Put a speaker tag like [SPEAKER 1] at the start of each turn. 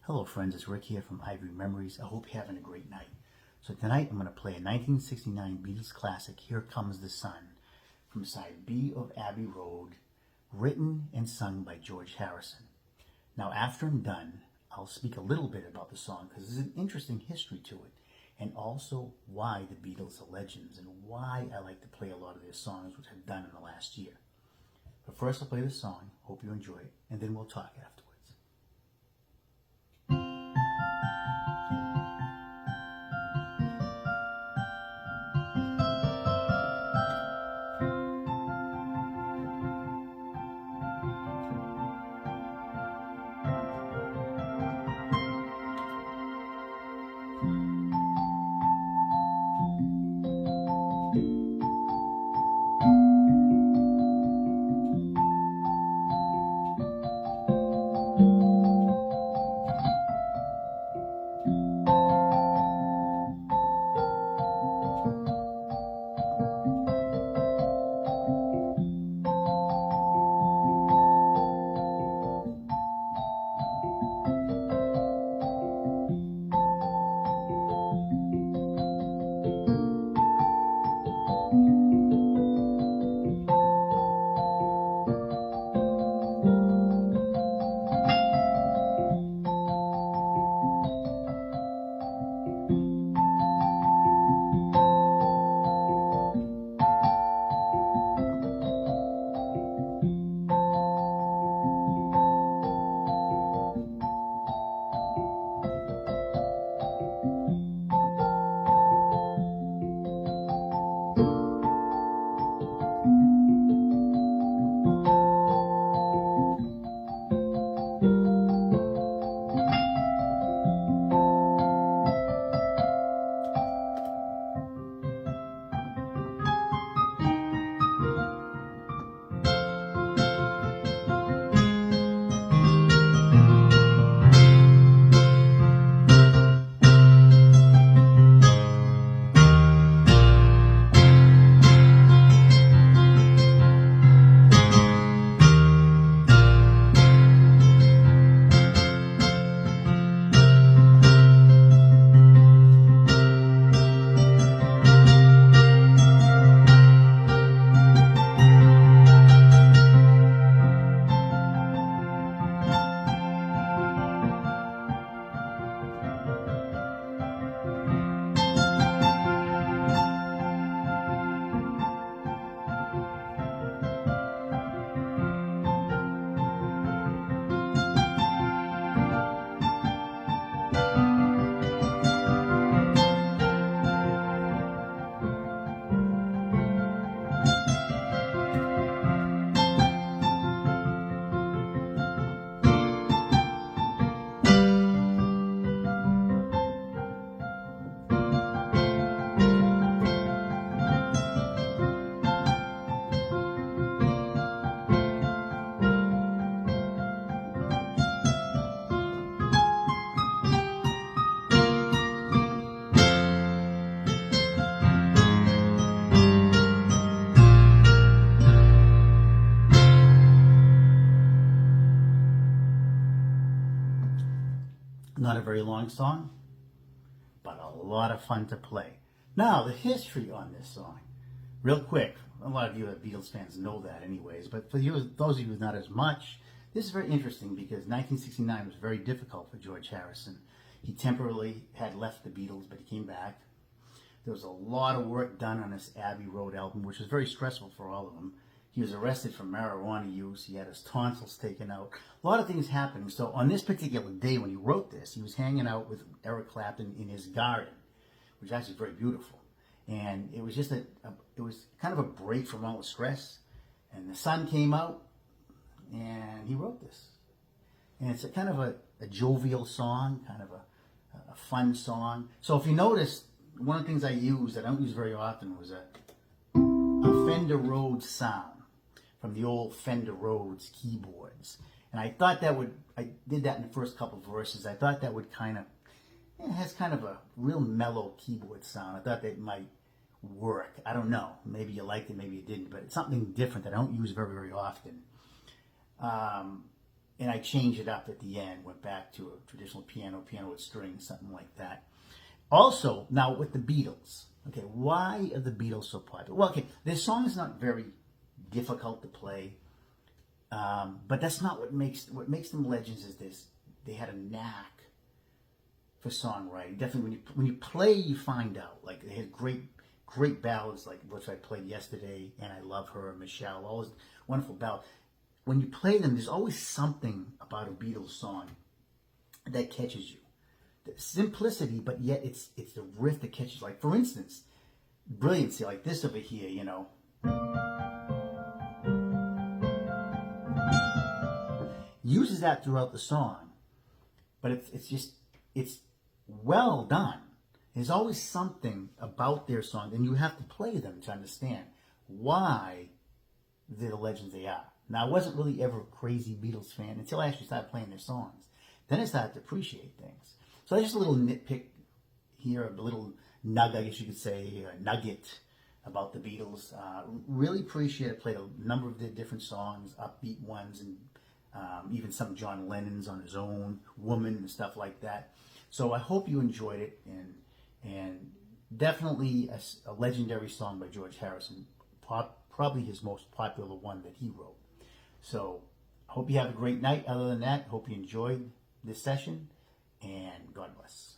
[SPEAKER 1] Hello friends, it's Rick here from Ivory Memories. I hope you're having a great night. So tonight I'm going to play a 1969 Beatles classic, Here Comes the Sun, from side B of Abbey Road, written and sung by George Harrison. Now after I'm done, I'll speak a little bit about the song because there's an interesting history to it, and also why the Beatles are legends and why I like to play a lot of their songs, which I've done in the last year. But first I'll play the song, hope you enjoy it, and then we'll talk afterwards. Not a very long song, but a lot of fun to play. Now, the history on this song, real quick. A lot of you Beatles fans know that anyways, but for you, those of you not as much, this is very interesting because 1969 was very difficult for George Harrison. He temporarily had left the Beatles, but he came back. There was a lot of work done on this Abbey Road album, which was very stressful for all of them. He was arrested for marijuana use. He had his tonsils taken out. A lot of things happening. So on this particular day when he wrote this, he was hanging out with Eric Clapton in his garden, which is actually very beautiful. And it was just it was kind of a break from all the stress. And the sun came out, and he wrote this. And it's a kind of a jovial song, kind of a fun song. So if you notice, one of the things I don't use very often, was a Fender Rhodes sound from the old Fender Rhodes keyboards. And I thought I did that in the first couple of verses. I thought that would it has kind of a real mellow keyboard sound. I thought that might work. I don't know. Maybe you liked it, maybe you didn't, but it's something different that I don't use very, very often. and I changed it up at the end, went back to a traditional piano with strings, something like that. Also, now with the Beatles, okay, why are the Beatles so popular? Well, okay, their song is not very difficult to play, but that's not what makes them legends. Is this? They had a knack for songwriting. Definitely, when you play, you find out. Like they had great ballads, like which I played yesterday, and I Love Her, Michelle, all those wonderful ballads. When you play them, there's always something about a Beatles song that catches you. The simplicity, but yet it's the riff that catches. Like for instance, brilliancy, like this over here, you know. Uses that throughout the song, but it's well done. There's always something about their song, and you have to play them to understand why they're the legends they are. Now, I wasn't really ever a crazy Beatles fan until I actually started playing their songs. Then I started to appreciate things. So that's just a little nitpick here, a little nugget, I guess you could say, a nugget about the Beatles. Really appreciate it. Played a number of their different songs, upbeat ones, and even some John Lennon's on his own, Woman and stuff like that. So I hope you enjoyed it, and definitely a legendary song by George Harrison, probably his most popular one that he wrote. So I hope you have a great night. Other than that, hope you enjoyed this session, and God bless.